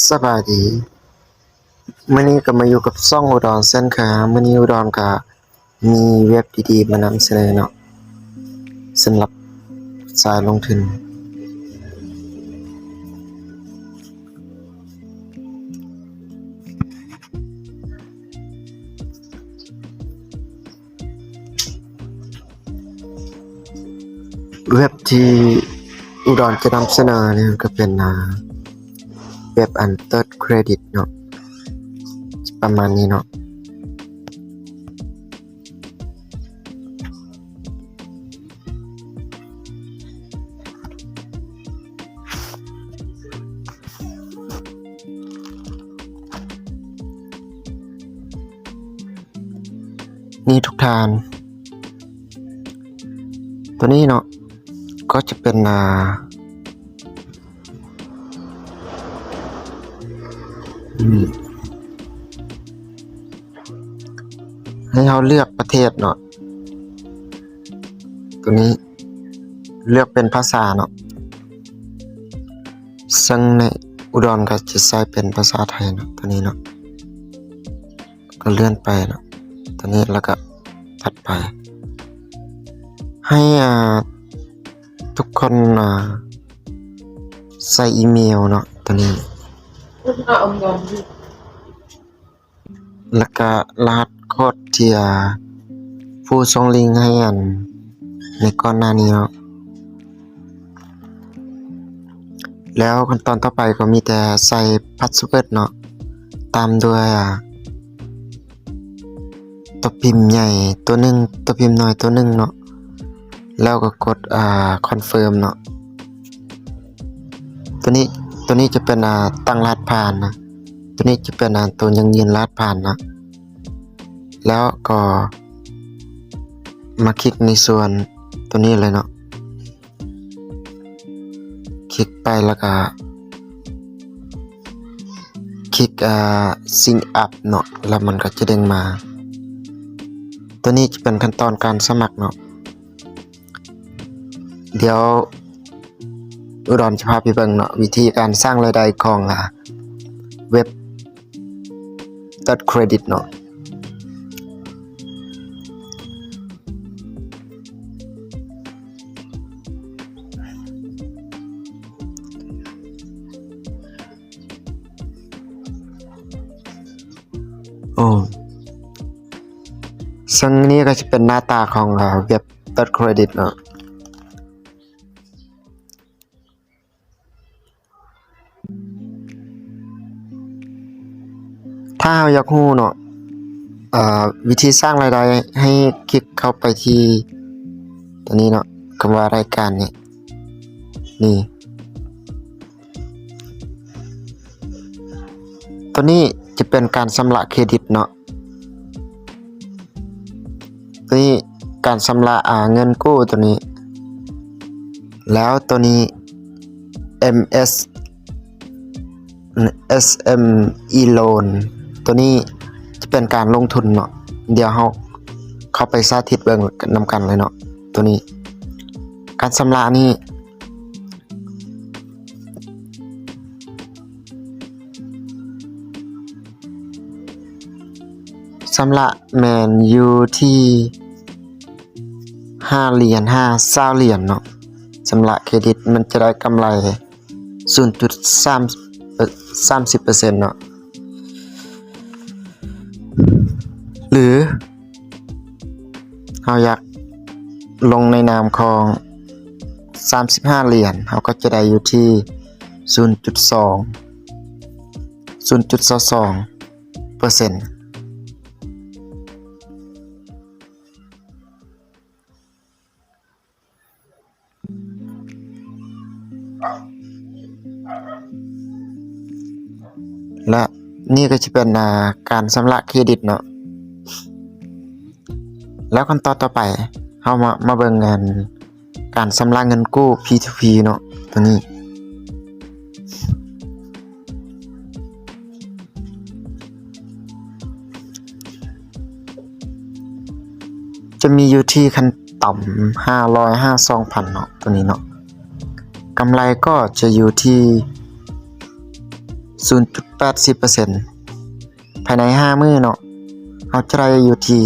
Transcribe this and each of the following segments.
สบายดีมื้อนี้ก็มาอยู่กับช่องอุดรเช่นเคยมื้อนี้อุดรก็มีเว็บดีๆมานำเสนอเนาะสำหรับสายลงทุนเว็บที่อุดรจะนำเสนอเนี่ยก็เป็นเว็บThird Credit เนาะประมาณนี้เนาะนี่ทุกทานตัวนี้เนาะก็จะเป็นให้เราเลือกประเทศเนาะตัวนี้เลือกเป็นภาษาเนาะซึ่งในอุดรก็จะใช้เป็นภาษาไทยเนาะตัวนี้เนาะก็เลื่อนไปเนาะตัวนี้แล้วก็ถัดไปให้ทุกคนใส่อีเมลเนาะตัวนี้แล้วก็รหัสโค้ดที่ผู้ส่งลิงก์ให้ในก่อนหน้านี้เนาะแล้วขั้นตอนต่อไปก็มีแต่ใส่พาสเวิร์ดเนาะตามด้วยตัวพิมพ์ใหญ่ตัวหนึ่งตัวพิมพ์น้อยตัวหนึ่งเนาะแล้วก็กดคอนเฟิร์มเนาะตัวนี้จะเป็นตั้งรหัสผ่านนะตัวนี้จะเป็นตัวยังยืนรหัสผ่านนะแล้วก็มาคลิกในส่วนตัวนี้เลยเนาะคลิกไปแล้วก็คลิกซิงค์อัพเนาะแล้วมันก็จะเด้งมาตัวนี้จะเป็นขั้นตอนการสมัครเนาะเดี๋ยวอุดรจะพาไปเบิ่งเนาะวิธีการสร้างรายได้ของเว็บ Third Credit เนาะซึ่งนี้ก็จะเป็นหน้าตาของเว็บ Third Credit เนาะถ้าเราอยากรู้เนาะวิธีสร้างรายได้ให้คลิกเข้าไปที่ตัวนี้เนาะคำว่ารายการนี่ตัวนี้จะเป็นการชำระเครดิตเนาะตัวนี้การชำระเงินกู้ตัวนี้แล้วตัวนี้ SME Loan ตัวนี้จะเป็นการลงทุนเนาะเดี๋ยวเราเข้าไปสาธิตเบิ่งนำกันเลยเนาะตัวนี้การชำระนี่ชำระแมนอยู่ที่5เหรียญ20เหรียญเนาะชำระเครดิตมันจะได้กำไร 0.30% เนาะหรือเราอยากลงในนามของ35เหรียญเราก็จะได้อยู่ที่ 0.22% และนี่ก็จะเป็นการชำระเครดิตเนาะแล้วขั้นตอนต่อไปเรามาเบิ่งงานการชำระเงินกู้ P2P เนาะตัวนี้จะมีอยู่ที่ขั้นต่ำ552,000เนาะตัวนี้เนาะกำไรก็จะอยู่ที่ 0.80% ภายใน5มื้อเนาะเราจะได้อยู่ที่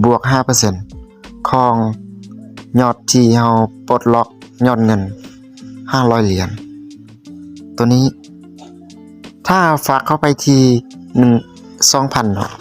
บวก 5% ของยอดที่เราปลดล็อกยอดเงิน500เหรียญตัวนี้ถ้าฝากเข้าไปที่2,000เนาะ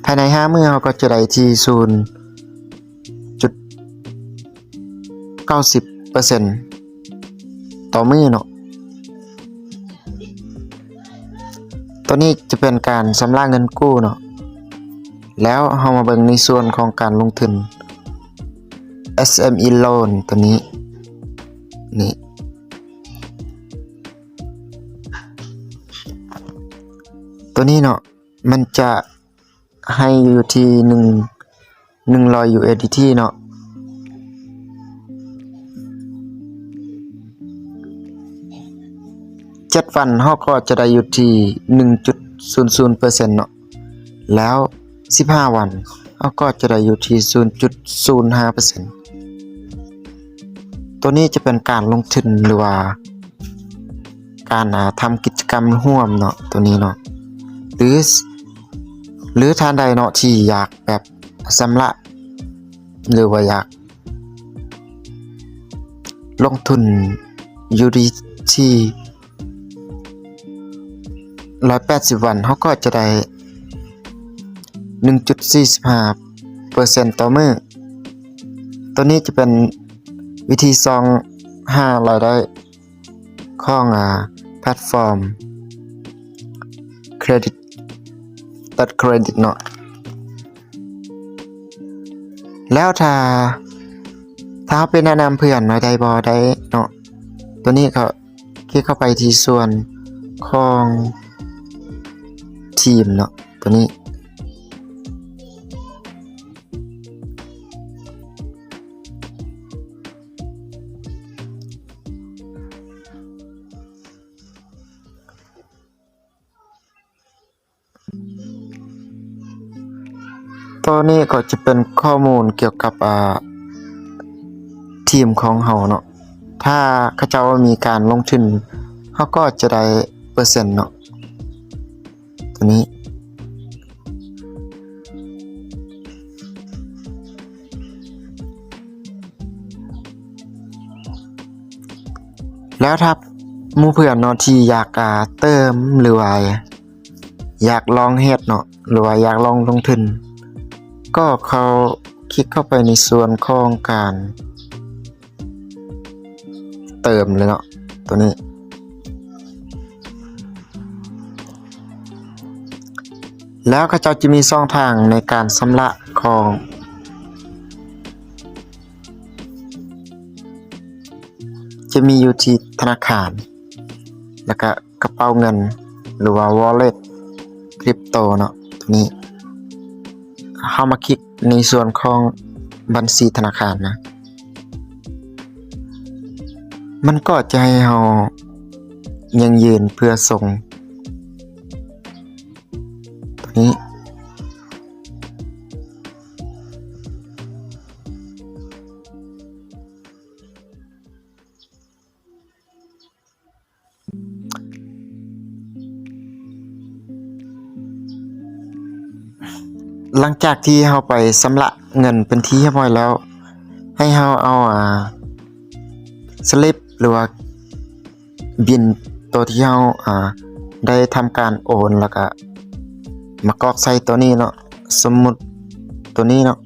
ภายใน5มื้อเราก็จะได้ที่ 0.90% ต่อมื้อเนาะตัวนี้จะเป็นการชำระเงินกู้เนาะแล้วเรามาเบิ่งในส่วนของการลงทุน SME loan ตัวนี้นี่ตัวนี้เนาะมันจะให้อยู่ที่100 USDT เนาะ7 วันเราก็จะได้อยู่ที่ 1.00% เนาะแล้ว15 วันเราก็จะได้อยู่ที่ 0.05% ตัวนี้จะเป็นการลงทุนหรือว่าการทำกิจกรรมร่วมเนาะตัวนี้เนาะหรือท่านใดเนาะที่อยากแบบชำระหรือว่าอยากลงทุนอยู่ที่180 วันเขาก็จะได้ 1.45% ต่อมื้อตัวนี้จะเป็นวิธี5รายได้ของแพลตฟอร์มเครดิตตัดเครดิตเนาะแล้วถ้าไปแนะนำเพื่อนมาได้บ่ได้เนาะตัวนี้ก็คลิกเข้าไปที่ส่วนของทีมเนาะตัวนี้ตัวนี้ก็จะเป็นข้อมูลเกี่ยวกับทีมของเฮาเนาะถ้าเขาเจ้ามีการลงทุนเขาก็จะได้เปอร์เซ็นต์เนาะตัวนี้แล้วถ้าหมู่เพื่อนเนาะที่อยากเติมหรือว่าอยากลองเฮ็ดเนาะหรือว่าอยากลองลงทุนก็เขาคลิกเข้าไปในส่วนของการเติมเลยเนาะตัวนี้แล้วเขาจะมีช่องทางในการชำระของจะมีอยู่ที่ธนาคารแล้วก็กระเป๋าเงินหรือว่า wallet คริปโตเนาะตัวนี้เข้ามาคลิกในส่วนของบัญชีธนาคารนะมันก็จะให้เรายังยืนเพื่อส่งตัวนี้หลังจากที่เราไปชำระเงินเป็นที่เรียบร้อยแล้วให้เราเอาสลิปหรือว่าบิลตัวที่เราได้ทำการโอนแล้วก็มากรอกใส่ตัวนี้เนาะสมมุติตัวนี้เนาะ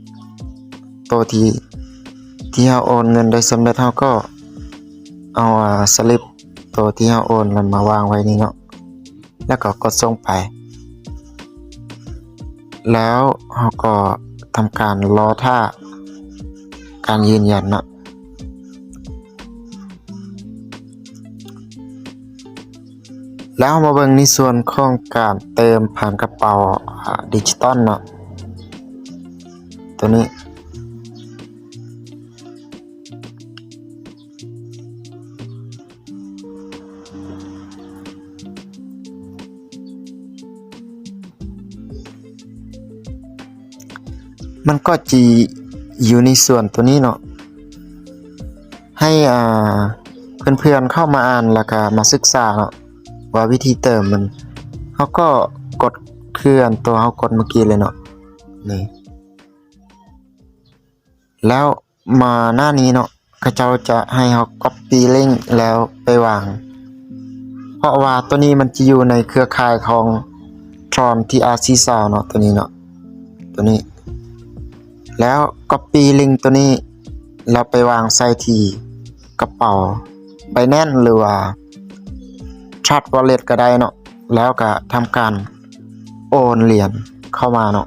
ตัวที่เราโอนเงินได้สำเร็จเราก็เอาสลิปตัวที่เราโอนมันมาวางไว้นี่เนาะแล้วก็กดส่งไปแล้วเราก็ทำการรอท่าการยืนยันเนาะแล้วมาเบิ่งในส่วนของการเติมผ่านกระเป๋าดิจิตอลเนาะตัวนี้มันก็จะอยู่ในส่วนตัวนี้เนาะให้เพื่อนๆเข้ามาอ่านแล้วก็มาศึกษาเนาะ ว่าวิธีเติมมันเขาก็กดเคลื่อนตัวเขากดเมื่อกี้เลยเนาะนี่แล้วมาหน้านี้เนาะเขาเจ้าจะให้เขา copy link แล้วไปวางเพราะว่าตัวนี้มันจะอยู่ในเครือข่ายของ Tron TRC Sound เนาะตัวนี้เนาะตัวนี้แล้ว copy link ตัวนี้เราไปวางใส่ที่กระเป๋า Binance หรือว่า Trust Wallet ก็ได้เนาะแล้วก็ทำการโอนเหรียญเข้ามาเนาะ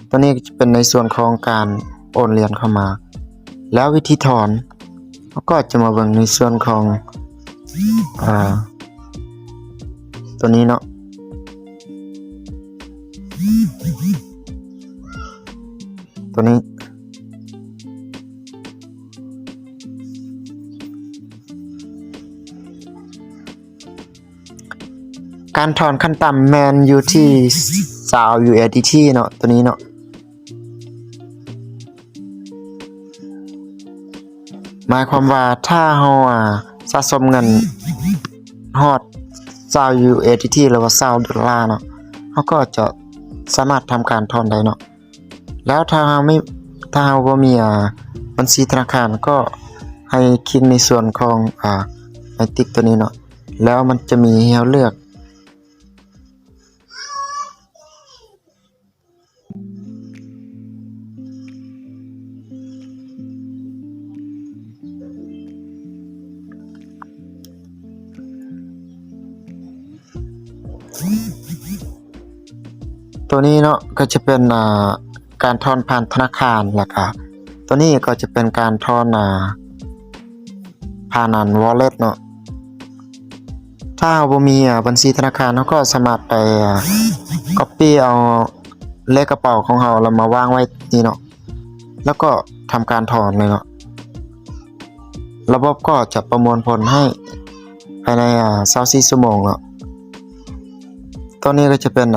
ตัวนี้จะเป็นในส่วนของการโอนเหรียญเข้ามาแล้ววิธีถอนก็จะมาเบิ่งในส่วนของตัวนี้เนาะตัวนี้การถอนขั้นต่ำแมนอยู่ที่20 USDT เนาะตัวนี้เนาะหมายความว่าถ้าเฮาสะสมเงินฮอด20 USDT หรือว่า$20เนาะเฮาก็จะสามารถทำการถอนได้เนาะแล้วถ้าเฮาบ่มีบัญชีธนาคารก็ให้คลิกในส่วนของไอติ๊กตัวนี้เนาะแล้วมันจะมีให้เราเลือกตัวนี้เนาะก็จะเป็นการถอนผ่านธนาคารแล้วก็ตัวนี้ก็จะเป็นการถอนผ่านwallet เนาะถ้าบ่มีบัญชีธนาคารเราก็สามารถไปcopy เอาเลขกระเป๋าของเราแล้วมาวางไว้นี่เนาะแล้วก็ทำการถอนเลยเนาะระบบก็จะประมวลผลให้ภายใน24 ชั่วโมงเนาะตัวนี้ก็จะเป็น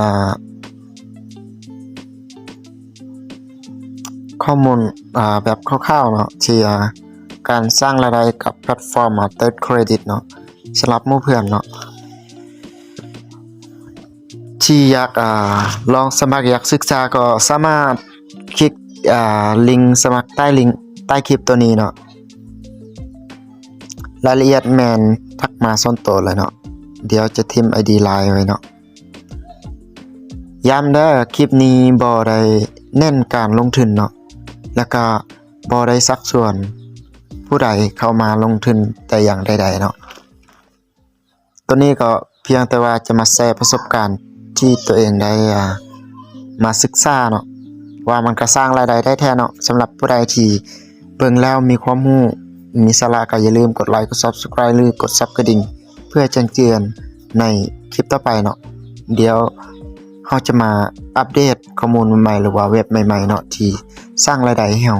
ข้อมูลแบบคร่าวๆเนาะที่การสร้างรายได้กับแพลตฟอร์มThird Credit เนาะสำหรับหมู่เพื่อนเนาะที่อยากลองสมัครอยากศึกษาก็สามารถคลิกลิงก์สมัครใต้ลิงก์ใต้คลิปตัวนี้เนาะรายละเอียดแมนทักมาส่วนตัวเลยเนาะเดี๋ยวจะทิม ID Line ไว้เนาะย้ำเด้อคลิปนี้บ่ได้เน้นการลงทุนเนาะแล้วก็บ่ได้ซักส่วนผู้ใดเข้ามาลงทุนแต่อย่างใดๆเนาะตัวนี้ก็เพียงแต่ว่าจะมาแชร์ประสบการณ์ที่ตัวเองได้มาศึกษาเนาะว่ามันก็สร้างรายได้ได้แท้เนาะสำหรับผู้ใดที่เบิ่งแล้วมีความรู้มีสาระก็อย่าลืมกดไลค์กด Subscribe หรือกดซับกระดิ่งเพื่อแจ้งเตือนในคลิปต่อไปเนาะเดี๋ยวเราจะมาอัปเดตข้อมูลใหม่ๆหรือว่าเว็บใหม่ๆเนาะที่สร้างรายได้ให้เรา